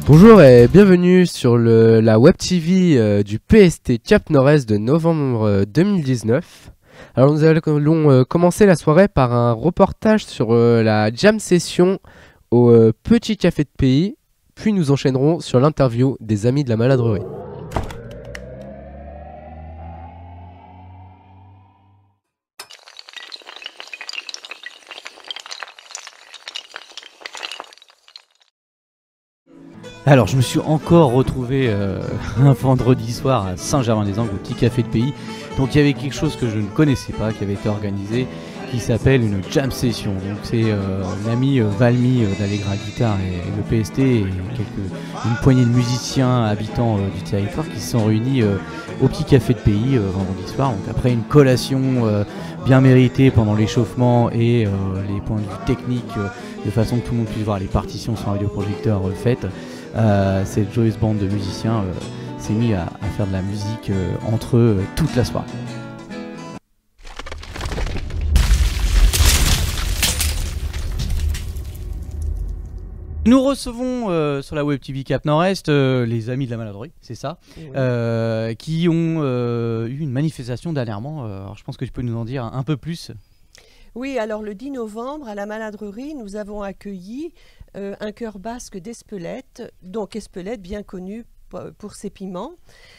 Bonjour et bienvenue sur la web TV du PST Cap Nord-Est de novembre 2019. Alors nous allons commencer la soirée par un reportage sur la jam session au Petit Café de Pays, puis nous enchaînerons sur l'interview des Amis de la Maladrerie. Alors je me suis encore retrouvé un vendredi soir à Saint-Germain-des-Anges au Petit Café de Pays. Donc il y avait quelque chose que je ne connaissais pas qui avait été organisé, qui s'appelle une jam session. Donc c'est l'ami Valmy d'Allegra Guitare et le PST et une poignée de musiciens habitants du territoire qui se sont réunis au Petit Café de Pays vendredi soir. Donc après une collation bien méritée pendant l'échauffement et les points de vue techniques de façon que tout le monde puisse voir les partitions sur un vidéoprojecteur faites. Cette joyeuse bande de musiciens s'est mis à faire de la musique entre eux toute la soirée. Nous recevons sur la Web TV Cap Nord-Est les Amis de la Maladrerie, c'est ça, oui. Qui ont eu une manifestation dernièrement. Alors je pense que tu peux nous en dire un peu plus. Oui, alors le 10 novembre, à la Maladrerie, nous avons accueilli un chœur basque d'Espelette, donc Espelette bien connu pour ses piments.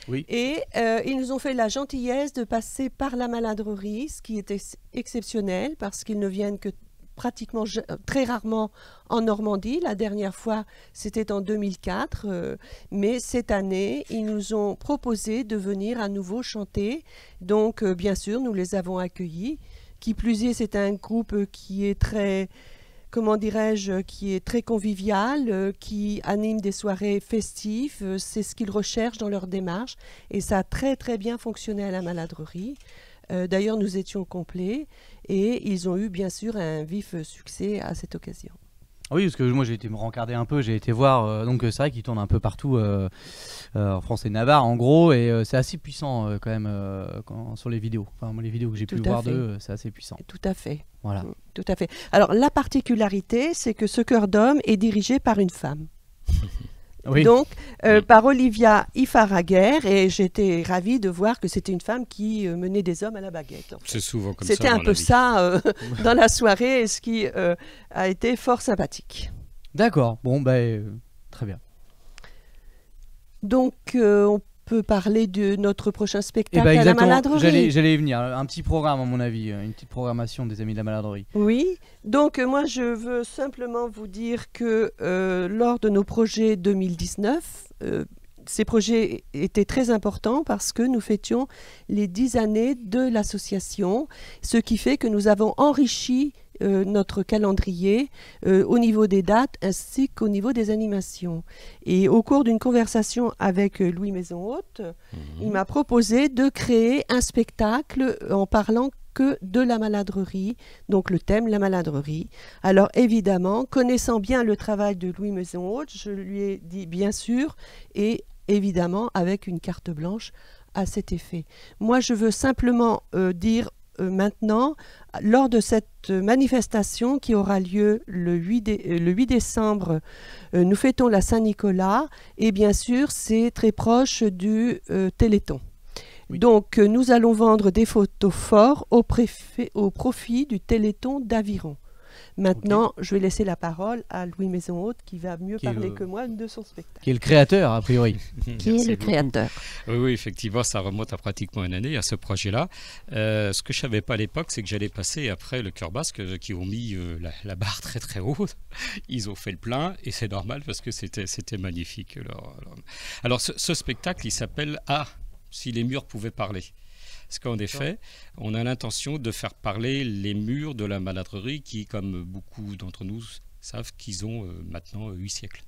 Oui. Et ils nous ont fait la gentillesse de passer par la Maladrerie, ce qui était exceptionnel parce qu'ils ne viennent que pratiquement très rarement en Normandie. La dernière fois, c'était en 2004, mais cette année, ils nous ont proposé de venir à nouveau chanter. Donc, bien sûr, nous les avons accueillis. Qui plus est, c'est un groupe qui est très, comment dirais-je, qui est très convivial, qui anime des soirées festives. C'est ce qu'ils recherchent dans leur démarche. Et ça a très, très bien fonctionné à la Maladrerie. D'ailleurs, nous étions complets et ils ont eu, bien sûr, un vif succès à cette occasion. Oui, parce que moi j'ai été me rencarder un peu, j'ai été voir, donc c'est vrai qu'ils tournent un peu partout en France et Navarre en gros, et c'est assez puissant quand même sur les vidéos. Enfin, moi, les vidéos que j'ai pu voir d'eux, c'est assez puissant. Tout à fait. Voilà. Tout à fait. Alors la particularité, c'est que ce chœur d'homme est dirigé par une femme. Oui. Donc, par Olivia Ifaraguer, et j'étais ravie de voir que c'était une femme qui menait des hommes à la baguette. C'est souvent comme ça. C'était un peu ça dans la soirée, ce qui a été fort sympathique. D'accord, bon, très bien. Donc, on peut parler de notre prochain spectacle à la Maladrerie. J'allais y venir, un petit programme à mon avis, une petite programmation des Amis de la Maladrerie. Oui, donc moi je veux simplement vous dire que lors de nos projets 2019, ces projets étaient très importants parce que nous fêtions les 10 années de l'association, ce qui fait que nous avons enrichi notre calendrier au niveau des dates ainsi qu'au niveau des animations. Et au cours d'une conversation avec Louis Maison-Haute, il m'a proposé de créer un spectacle en parlant que de la maladrerie, donc le thème la maladrerie. Alors évidemment, connaissant bien le travail de Louis Maison-Haute, je lui ai dit bien sûr, et évidemment avec une carte blanche à cet effet. Moi je veux simplement dire maintenant, lors de cette manifestation qui aura lieu le 8 décembre, nous fêtons la Saint-Nicolas et bien sûr c'est très proche du Téléthon. Oui. Donc nous allons vendre des photos forts au profit du Téléthon d'Aviron. Maintenant, je vais laisser la parole à Louis Maison-Haute qui va mieux parler que moi de son spectacle. Qui est le créateur, a priori. Qui est le créateur. Oui, effectivement, ça remonte à pratiquement une année à ce projet-là. Ce que je ne savais pas à l'époque, c'est que j'allais passer après le chœur basque qui ont mis la barre très très haute. Ils ont fait le plein et c'est normal parce que c'était magnifique. Alors ce spectacle, il s'appelle « Ah, si les murs pouvaient parler ». Parce qu'en effet, on a l'intention de faire parler les murs de la maladrerie qui, comme beaucoup d'entre nous savent, qu'ils ont maintenant 8 siècles.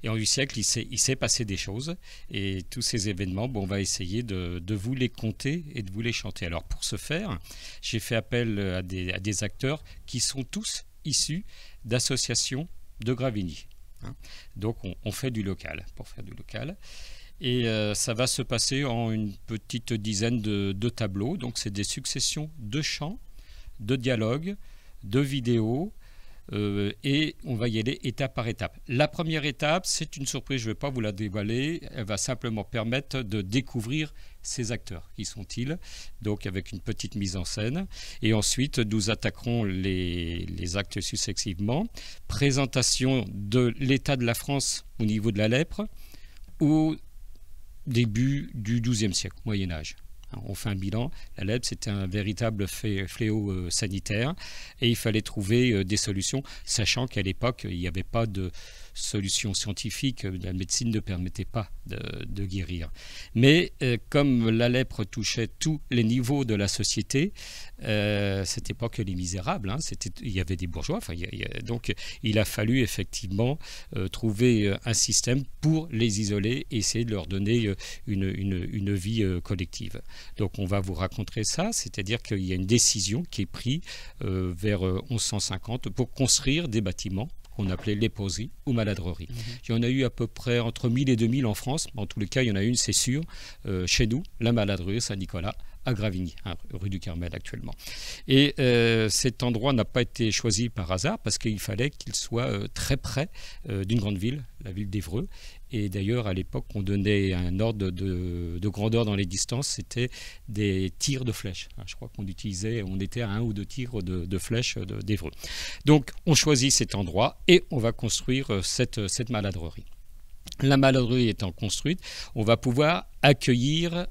Et en 8 siècles, il s'est passé des choses. Et tous ces événements, on va essayer de vous les compter et de vous les chanter. Alors pour ce faire, j'ai fait appel à des acteurs qui sont tous issus d'associations de Gravigny. Donc on fait du local, pour faire du local. Et ça va se passer en une petite dizaine de tableaux. Donc c'est des successions de chants, de dialogues, de vidéos, et on va y aller étape par étape. La première étape, c'est une surprise, je ne vais pas vous la dévoiler, elle va simplement permettre de découvrir ces acteurs. Qui sont-ils? Donc avec une petite mise en scène. Et ensuite, nous attaquerons les actes successivement. Présentation de l'état de la France au niveau de la lèpre au début du XIIe siècle, Moyen-Âge. On fait un bilan. La lèpre, c'était un véritable fléau sanitaire et il fallait trouver des solutions, sachant qu'à l'époque, il n'y avait pas de solution scientifique. La médecine ne permettait pas de guérir. Mais comme la lèpre touchait tous les niveaux de la société, c'était pas que les misérables, hein, il y avait des bourgeois. Donc il a fallu effectivement trouver un système pour les isoler et essayer de leur donner une vie collective. Donc on va vous raconter ça, c'est-à-dire qu'il y a une décision qui est prise vers 1150 pour construire des bâtiments qu'on appelait léproserie ou maladrerie. Il y en a eu à peu près entre 1000 et 2000 en France. En tous les cas, il y en a une, c'est sûr, chez nous, la maladrerie Saint-Nicolas, à Gravigny, hein, rue du Carmel actuellement. Et cet endroit n'a pas été choisi par hasard parce qu'il fallait qu'il soit très près d'une grande ville, la ville d'Évreux. Et d'ailleurs, à l'époque, on donnait un ordre de grandeur dans les distances, c'était des tirs de flèches. Je crois qu'on était à 1 ou 2 tirs de flèches d'Évreux. Donc, on choisit cet endroit et on va construire cette maladrerie. La maladrerie étant construite, on va pouvoir accueillir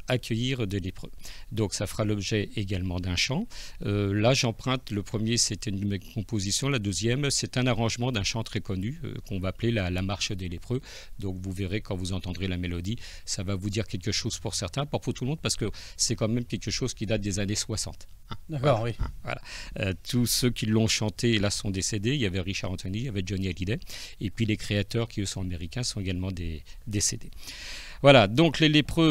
des lépreux. Donc ça fera l'objet également d'un chant. Là j'emprunte, le premier c'était une composition, la deuxième c'est un arrangement d'un chant très connu qu'on va appeler la marche des lépreux. Donc vous verrez quand vous entendrez la mélodie, ça va vous dire quelque chose pour certains, pas pour tout le monde parce que c'est quand même quelque chose qui date des années 60. D'accord, voilà, oui. Voilà. Tous ceux qui l'ont chanté là sont décédés. Il y avait Richard Anthony, il y avait Johnny Hallyday et puis les créateurs qui eux sont américains sont également décédés. Voilà, donc les lépreux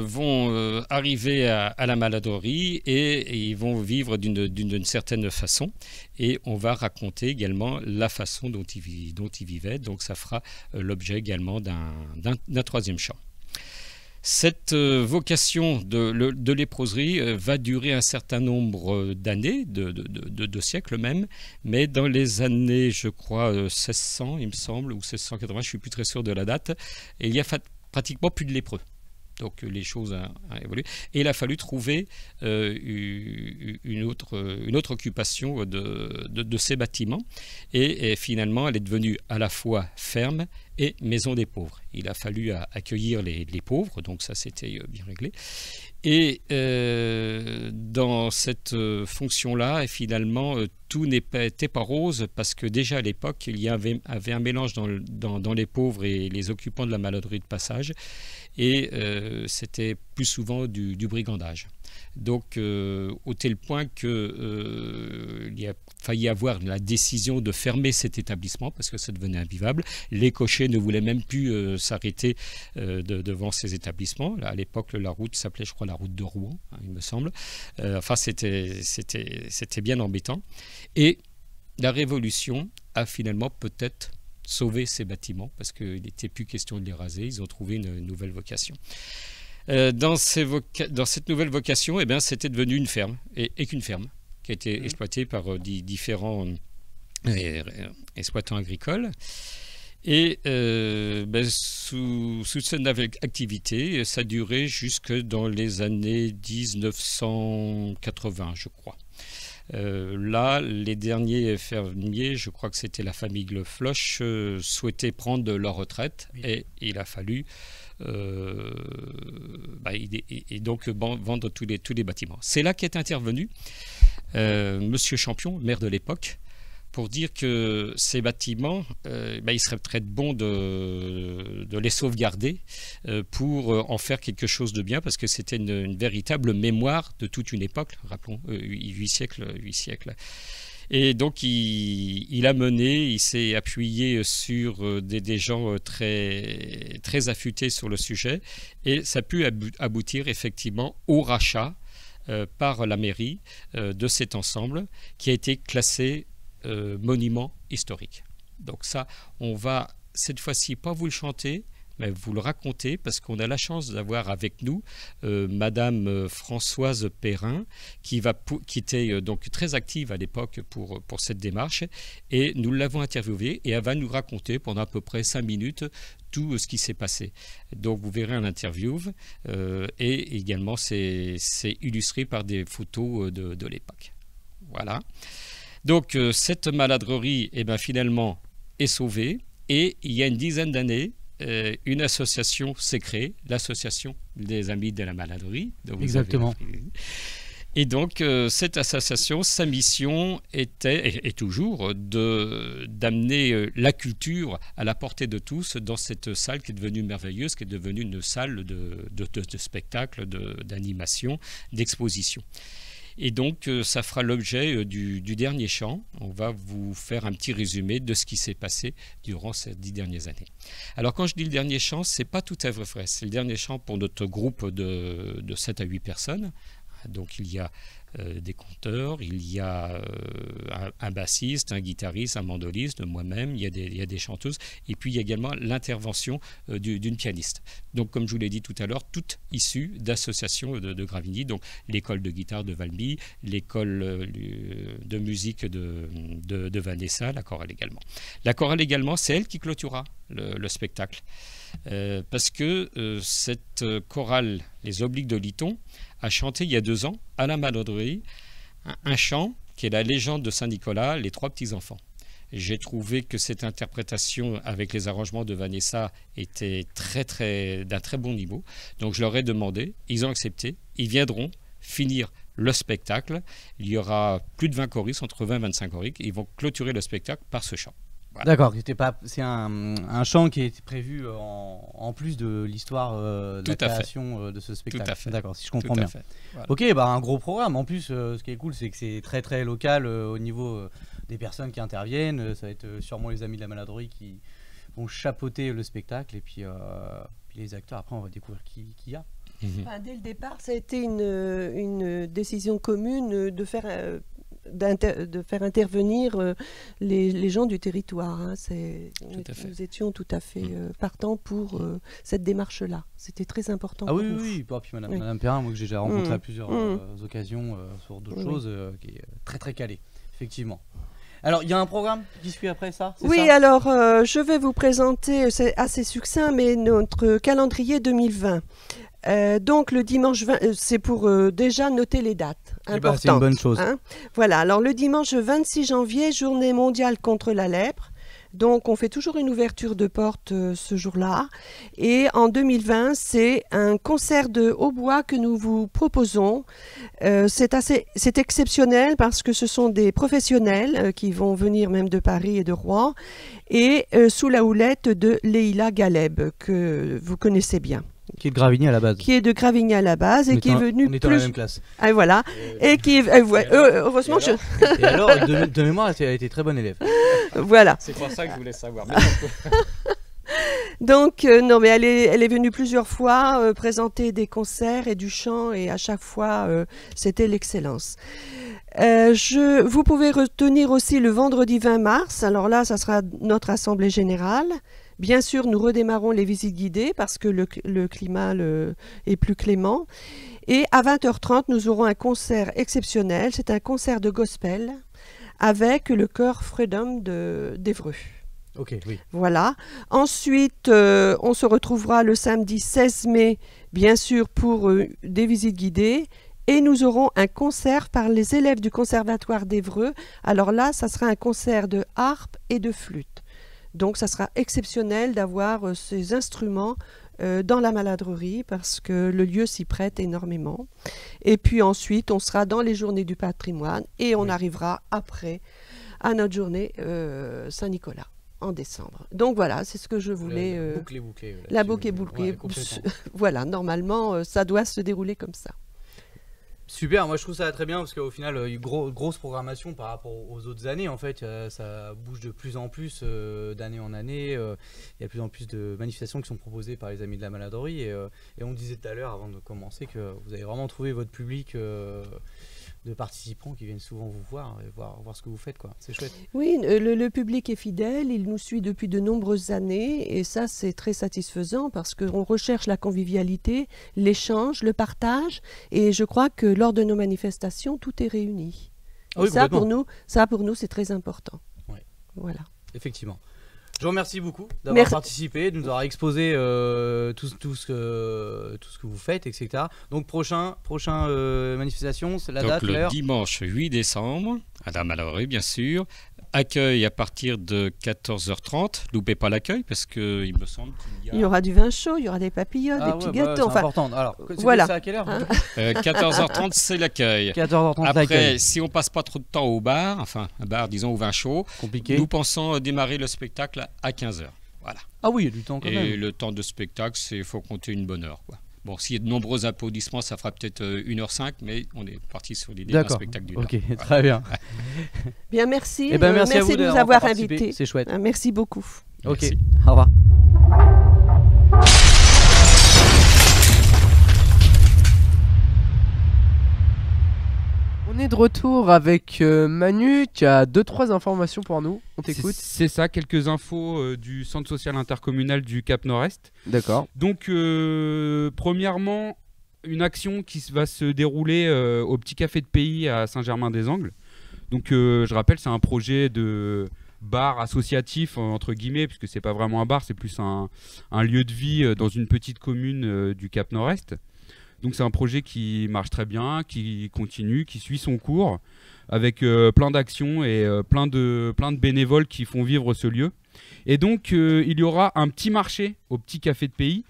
vont arriver à la maladrerie et ils vont vivre d'une certaine façon et on va raconter également la façon dont ils vivaient, donc ça fera l'objet également d'un troisième chant. Cette vocation de léproserie va durer un certain nombre d'années, de siècles même, mais dans les années, je crois, 1600, il me semble, ou 1680, je ne suis plus très sûr de la date, et il y a pratiquement plus de lépreux. Donc les choses ont évolué. Et il a fallu trouver une autre occupation de ces bâtiments. Et finalement, elle est devenue à la fois ferme et maison des pauvres. Il a fallu accueillir les pauvres, donc ça c'était bien réglé. Et dans cette fonction-là, finalement, tout n'était pas rose parce que déjà à l'époque, il y avait un mélange dans les pauvres et les occupants de la maladrerie de passage. Et c'était plus souvent du brigandage. Donc, au tel point qu'il a failli avoir la décision de fermer cet établissement parce que ça devenait invivable. Les cochers ne voulaient même plus s'arrêter devant ces établissements. Là, à l'époque, la route s'appelait, je crois, la route de Rouen, hein, il me semble. Enfin, c'était bien embêtant. Et la Révolution a finalement peut-être sauvé ces bâtiments parce qu'il n'était plus question de les raser. Ils ont trouvé une nouvelle vocation. Dans cette nouvelle vocation, eh bien, c'était devenu une ferme, et qu'une ferme, qui a été exploitée par différents exploitants agricoles. Et sous cette activité, ça durait jusque dans les années 1980, je crois. Là, les derniers fermiers, je crois que c'était la famille Glefloche, souhaitaient prendre leur retraite, oui. Et il a fallu donc vendre tous les bâtiments. C'est là qu'est intervenu Monsieur Champion, maire de l'époque, pour dire que ces bâtiments, il serait très bon de les sauvegarder pour en faire quelque chose de bien, parce que c'était une véritable mémoire de toute une époque, rappelons, 8 siècles. Et donc il s'est appuyé sur des gens très, très affûtés sur le sujet, et ça a pu aboutir effectivement au rachat par la mairie de cet ensemble qui a été classé monument historique. Donc ça, on va cette fois-ci pas vous le chanter, mais vous le racontez parce qu'on a la chance d'avoir avec nous Madame Françoise Perrin qui était donc très active à l'époque pour cette démarche, et nous l'avons interviewée et elle va nous raconter pendant à peu près 5 minutes tout ce qui s'est passé. Donc vous verrez un interview et également c'est illustré par des photos de l'époque. Voilà. Donc cette maladrerie finalement est sauvée, et il y a une dizaine d'années, une association s'est créée, l'association des Amis de la Maladrerie. Exactement. Et donc, cette association, sa mission est toujours d'amener la culture à la portée de tous dans cette salle qui est devenue merveilleuse, qui est devenue une salle de spectacle, d'animation, d'exposition. Et donc, ça fera l'objet du dernier chant. On va vous faire un petit résumé de ce qui s'est passé durant ces 10 dernières années. Alors, quand je dis le dernier chant, ce n'est pas tout à fait vrai. C'est le dernier chant pour notre groupe de 7 à 8 personnes. Donc, il y a des chanteurs, il y a un bassiste, un guitariste, un mandoliste, moi-même, il y a des chanteuses, et puis il y a également l'intervention d'une pianiste. Donc, comme je vous l'ai dit tout à l'heure, toutes issues d'associations de Gravigny, donc l'école de guitare de Valmy, l'école de musique de Vanessa, la chorale également. La chorale également, c'est elle qui clôturera le spectacle. Parce que cette chorale, les Obliques de Lyton, a chanté il y a 2 ans à la Maladrerie un chant qui est la légende de Saint-Nicolas, les 3 petits-enfants. J'ai trouvé que cette interprétation avec les arrangements de Vanessa était d'un très bon niveau. Donc je leur ai demandé, ils ont accepté, ils viendront finir le spectacle. Il y aura plus de 20 choristes, entre 20 et 25 choristes, ils vont clôturer le spectacle par ce chant. Voilà. D'accord, c'est un chant qui est prévu en plus de l'histoire de la création de ce spectacle. Tout à fait. D'accord, si je comprends bien. Voilà. Ok, un gros programme. En plus, ce qui est cool, c'est que c'est très très local au niveau des personnes qui interviennent. Ça va être sûrement les Amis de la Maladrerie qui vont chapeauter le spectacle, et puis les acteurs, après on va découvrir qui y a. Enfin, dès le départ, ça a été une décision commune de faire intervenir les gens du territoire. Hein. Nous étions tout à fait partants pour cette démarche-là. C'était très important pour nous. Oui. Puis Madame Perrin, moi que j'ai déjà rencontré à plusieurs occasions sur d'autres choses, qui est très très calée, effectivement. Alors, il y a un programme qui suit après ça? Oui, alors je vais vous présenter, c'est assez succinct, mais notre calendrier 2020. Donc le dimanche 20, c'est pour déjà noter les dates importantes. C'est une bonne chose. Hein. Voilà, alors le dimanche 26 janvier, journée mondiale contre la lèpre. Donc on fait toujours une ouverture de porte ce jour-là. Et en 2020, c'est un concert de hautbois que nous vous proposons. C'est exceptionnel parce que ce sont des professionnels qui vont venir même de Paris et de Rouen, et sous la houlette de Leïla Galeb, que vous connaissez bien. Qui est de Gravigny à la base. Qui est de Gravigny à la base et qui est venu on était dans la même classe. Ah, voilà. Et qui heureusement et alors de mémoire, elle a été très bonne élève. Voilà. C'est pour ça que je voulais savoir. Donc non, mais elle est venue plusieurs fois présenter des concerts et du chant, et à chaque fois c'était l'excellence. Vous pouvez retenir aussi le vendredi 20 mars. Alors là, ça sera notre assemblée générale. Bien sûr, nous redémarrons les visites guidées parce que le climat est plus clément. Et à 20h30, nous aurons un concert exceptionnel. C'est un concert de gospel avec le chœur Freedom d'Évreux. Ok, oui. Voilà. Ensuite, on se retrouvera le samedi 16 mai, bien sûr, pour des visites guidées. Et nous aurons un concert par les élèves du Conservatoire d'Évreux. Alors là, ça sera un concert de harpe et de flûte. Donc, ça sera exceptionnel d'avoir ces instruments dans la Maladrerie parce que le lieu s'y prête énormément. Et puis ensuite, on sera dans les journées du patrimoine et on arrivera après à notre journée Saint-Nicolas en décembre. Donc voilà, c'est ce que je voulais... La boucle est bouclée. Voilà, normalement, ça doit se dérouler comme ça. Super, moi je trouve ça très bien parce qu'au final, une grosse programmation par rapport aux autres années. En fait, ça bouge de plus en plus d'année en année. Il y a de plus en plus de manifestations qui sont proposées par les Amis de la Maladrerie. Et on disait tout à l'heure, avant de commencer, que vous avez vraiment trouvé votre public de participants qui viennent souvent vous voir et voir ce que vous faites, quoi. C'est chouette. Oui, le public est fidèle, il nous suit depuis de nombreuses années et ça c'est très satisfaisant parce qu'on recherche la convivialité, l'échange, le partage et je crois que lors de nos manifestations tout est réuni. Ah oui, Et ça pour nous c'est très important. Ouais. Voilà. Effectivement. Je vous remercie beaucoup d'avoir participé, de nous avoir exposé tout ce que vous faites, etc. Donc prochain manifestation, c'est la date, le l'heure. dimanche 8 décembre, à la Mallory bien sûr. Accueil à partir de 14h30. Loupez pas l'accueil parce qu'il me semble qu'il y aura du vin chaud, il y aura des papillotes, des petits gâteaux. C'est important. Alors, voilà. C'est à quelle heure 14h30 c'est l'accueil. 14h30 Après, l'accueil. si on passe pas trop de temps au bar, enfin un bar disons au vin chaud, compliqué. Nous pensons démarrer le spectacle à 15h. Voilà. Ah oui, il y a du temps quand même. Et le temps de spectacle, il faut compter une bonne heure, quoi. Bon, s'il y a de nombreux applaudissements, ça fera peut-être 1h05, mais on est parti sur l'idée d'un spectacle d'une heure. Ok, très bien. Bien, merci. Merci à vous de nous avoir invités. C'est chouette. Merci beaucoup. Ok, Merci. au revoir. On est de retour avec Manu qui a 2-3 informations pour nous. On t'écoute. C'est ça, quelques infos du centre social intercommunal du Cap Nord-Est. D'accord. Donc, premièrement, une action qui va se dérouler au Petit Café de Pays à Saint-Germain-des-Angles. Donc, je rappelle, c'est un projet de bar associatif, entre guillemets, puisque c'est pas vraiment un bar, c'est plus un lieu de vie dans une petite commune du Cap Nord-Est. Donc c'est un projet qui marche très bien, qui continue, qui suit son cours, avec plein d'actions et plein de bénévoles qui font vivre ce lieu. Et donc il y aura un petit marché au Petit Café de Pays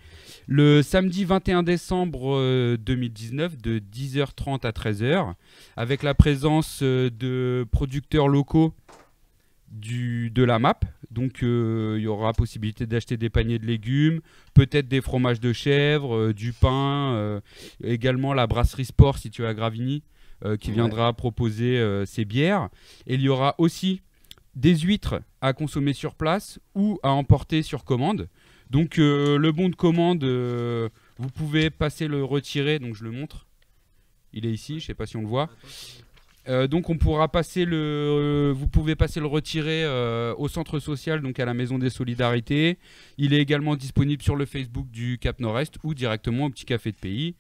le samedi 21 décembre 2019 de 10h30 à 13h, avec la présence de producteurs locaux de la MAP. Donc il y aura possibilité d'acheter des paniers de légumes, peut-être des fromages de chèvre, du pain, également la brasserie Sport située à Gravigny qui viendra proposer ses bières. Et il y aura aussi des huîtres à consommer sur place ou à emporter sur commande. Donc le bon de commande, vous pouvez passer le retirer, donc je le montre. Il est ici, je ne sais pas si on le voit. Donc on pourra passer vous pouvez passer le retirer au centre social, donc à la Maison des Solidarités. Il est également disponible sur le Facebook du Cap Nord-Est ou directement au Petit Café de Pays.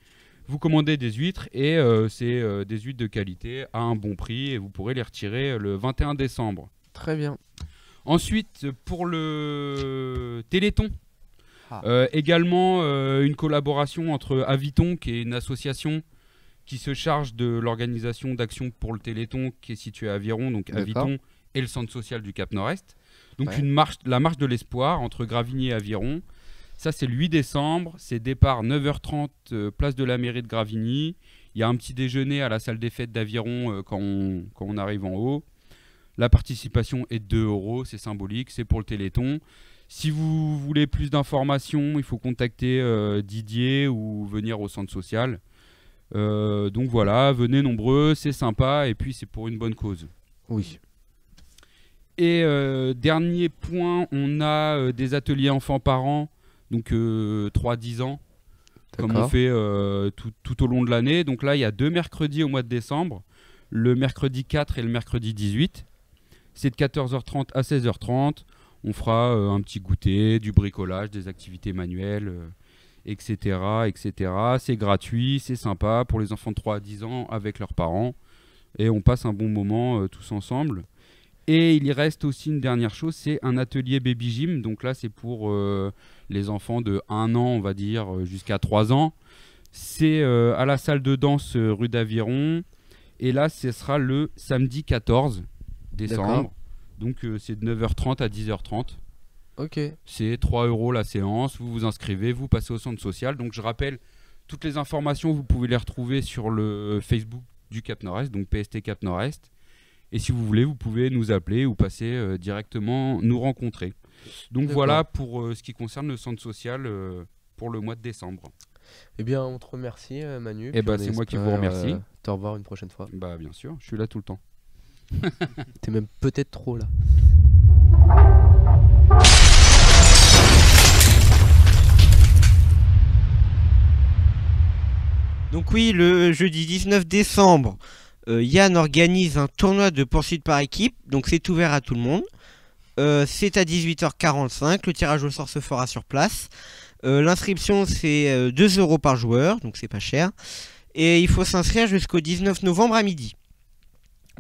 Vous commandez des huîtres et c'est des huîtres de qualité à un bon prix et vous pourrez les retirer le 21 décembre. Très bien. Ensuite, pour le Téléthon, également une collaboration entre Aviton, qui est une association qui se charge de l'organisation d'actions pour le Téléthon, qui est situé à Aviron, donc Aviton et le centre social du Cap Nord-Est. Donc la marche de l'espoir entre Gravigny et Aviron. Ça, c'est le 8 décembre. C'est départ 9h30, place de la mairie de Gravigny. Il y a un petit déjeuner à la salle des fêtes d'Aviron quand on arrive en haut. La participation est de 2 €, c'est symbolique, c'est pour le Téléthon. Si vous voulez plus d'informations, il faut contacter Didier ou venir au centre social. Donc voilà, venez nombreux, c'est sympa et puis c'est pour une bonne cause. Oui. Et dernier point, on a des ateliers enfants-parents, donc 3-10 ans, comme on fait tout au long de l'année. Donc là, il y a 2 mercredis au mois de décembre, le mercredi 4 et le mercredi 18. C'est de 14h30 à 16h30. On fera un petit goûter, du bricolage, des activités manuelles, etc. etc. C'est gratuit, c'est sympa pour les enfants de 3 à 10 ans avec leurs parents. Et on passe un bon moment tous ensemble. Et il y reste aussi une dernière chose, c'est un atelier baby gym. Donc là, c'est pour les enfants de 1 an, on va dire, jusqu'à 3 ans. C'est à la salle de danse rue d'Aviron. Et là, ce sera le samedi 14 décembre. Donc c'est de 9h30 à 10h30. Ok. C'est 3 € la séance. Vous vous inscrivez, vous passez au centre social. Donc je rappelle, toutes les informations, vous pouvez les retrouver sur le Facebook du Cap Nord-Est, donc PST Cap Nord-Est. Et si vous voulez, vous pouvez nous appeler ou passer directement nous rencontrer. Donc voilà pour ce qui concerne le centre social pour le mois de décembre. Eh bien, on te remercie Manu. Eh ben, c'est moi qui vous remercie. Te revoir une prochaine fois. Bah bien sûr, je suis là tout le temps. T'es même peut-être trop là. Donc oui, le jeudi 19 décembre, Yann organise un tournoi de poursuite par équipe, donc c'est ouvert à tout le monde. C'est à 18h45, le tirage au sort se fera sur place. L'inscription c'est 2 € par joueur, donc c'est pas cher. Et il faut s'inscrire jusqu'au 19 novembre à midi.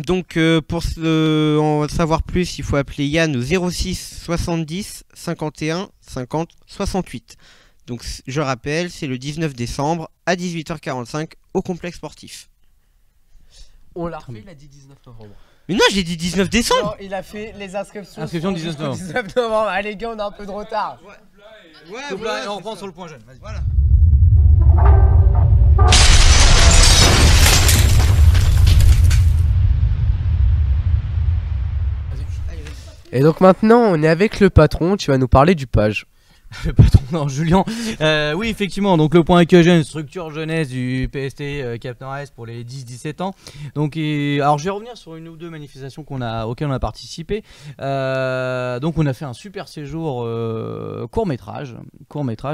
Donc pour en savoir plus, il faut appeler Yann au 06 70 51 50 68. Donc je rappelle, c'est le 19 décembre à 18h45 au complexe sportif. On l'a refait, il a dit 19 novembre. Mais non, j'ai dit 19 décembre. Non, il a fait les inscriptions. Inscription 19 novembre. 19 novembre. Allez, les gars, on a un peu de retard. Ouais, on reprend sur le point jeune. Vas-y. Voilà. Et donc maintenant, on est avec le patron. Tu vas nous parler du page. Le patron, non, Julien. Oui, effectivement, donc le point accueil jeune, structure jeunesse du PST Cap Nord-Est pour les 10-17 ans. Donc, alors je vais revenir sur une ou deux manifestations auxquelles on a participé. Donc on a fait un super séjour court-métrage.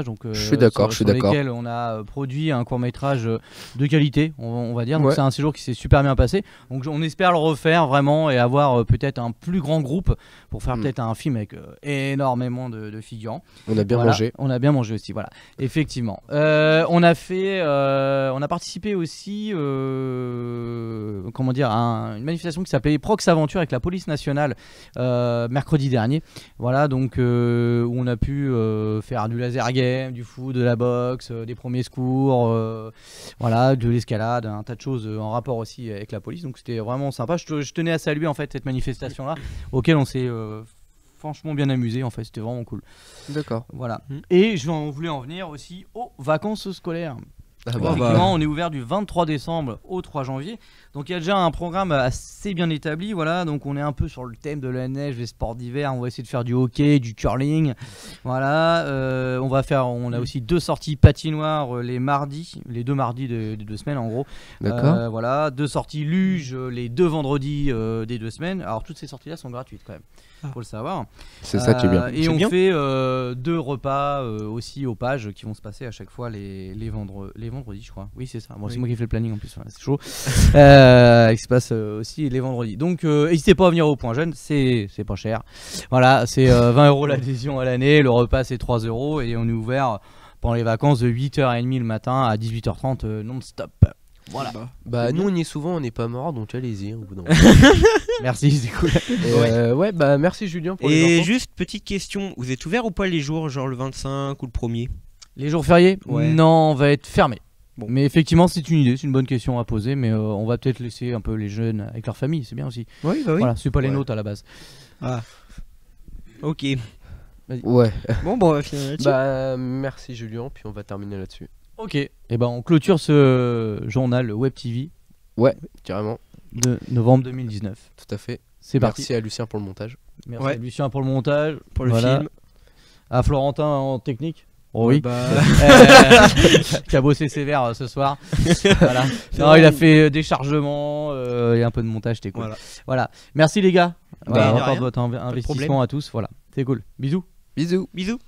Donc, je suis d'accord, sur lesquels on a produit un court-métrage de qualité, on va dire. Donc Ouais. c'est un séjour qui s'est super bien passé. Donc on espère le refaire vraiment et avoir peut-être un plus grand groupe pour faire peut-être un film avec énormément de figurants. On a bien Voilà, mangé. on a bien mangé aussi, voilà. Effectivement. On a participé aussi, comment dire, à une manifestation qui s'appelait Prox Aventure avec la police nationale mercredi dernier. Voilà, donc où on a pu faire du laser game, du foot, de la boxe, des premiers secours, voilà, de l'escalade, un tas de choses en rapport aussi avec la police. Donc c'était vraiment sympa. Je tenais à saluer en fait cette manifestation-là, auquel on s'est franchement bien amusé, en fait, c'était vraiment cool. D'accord. Voilà. Et on voulait en venir aussi aux vacances scolaires. Ah bah. Effectivement, on est ouvert du 23 décembre au 3 janvier. Donc il y a déjà un programme assez bien établi. Voilà, donc on est un peu sur le thème de la neige, les sports d'hiver. On va essayer de faire du hockey, du curling. Voilà, on a aussi 2 sorties patinoires les deux mardis des 2 semaines en gros. D'accord. Voilà, 2 sorties luge les 2 vendredis des 2 semaines. Alors toutes ces sorties-là sont gratuites quand même. Faut le savoir. C'est ça qui est bien. Et C'est on bien. fait 2 repas aussi aux pages qui vont se passer à chaque fois les vendredis, je crois. Oui, c'est ça. Bon, c'est moi qui fais le planning en plus. Voilà, c'est chaud. Qui se passe aussi les vendredis. Donc, n'hésitez pas à venir au point jeune. C'est pas cher. Voilà, c'est 20 € l'adhésion à l'année. Le repas c'est 3 € et on est ouvert pendant les vacances de 8h30 le matin à 18h30 non-stop. Voilà. Bah nous on y est souvent, on n'est pas mort, donc allez-y au bout d'un moment. Merci, c'est cool. Et, ouais, bah merci Julien pour les Et infos. juste petite question, vous êtes ouvert ou pas les jours, genre le 25 ou le 1er? Les jours fériés, Ouais. non, on va être fermé. Bon. Mais effectivement, c'est une idée, c'est une bonne question à poser, mais on va peut-être laisser un peu les jeunes avec leur famille, c'est bien aussi. Oui, bah oui. Voilà, c'est pas les Ouais. nôtres à la base. Ah. Ok. Ouais. Bon, on va finir là-dessus. Bah merci Julien, puis on va terminer là-dessus. Ok, et ben on clôture ce journal Web TV Ouais, carrément, de novembre 2019. tout à fait. C'est parti. Merci à Lucien pour le montage. Merci Ouais. à Lucien pour le montage, Pour le voilà. film. À Florentin en technique. Oh oui. Bah, Qui a bossé sévère ce soir. Voilà. Non, il a fait des chargements et un peu de montage, c'était cool. Voilà. Voilà. Merci les gars. Bah, Voilà, de encore rien. de votre investissement problème. à tous. Voilà. C'est cool. Bisous. Bisous. bisous.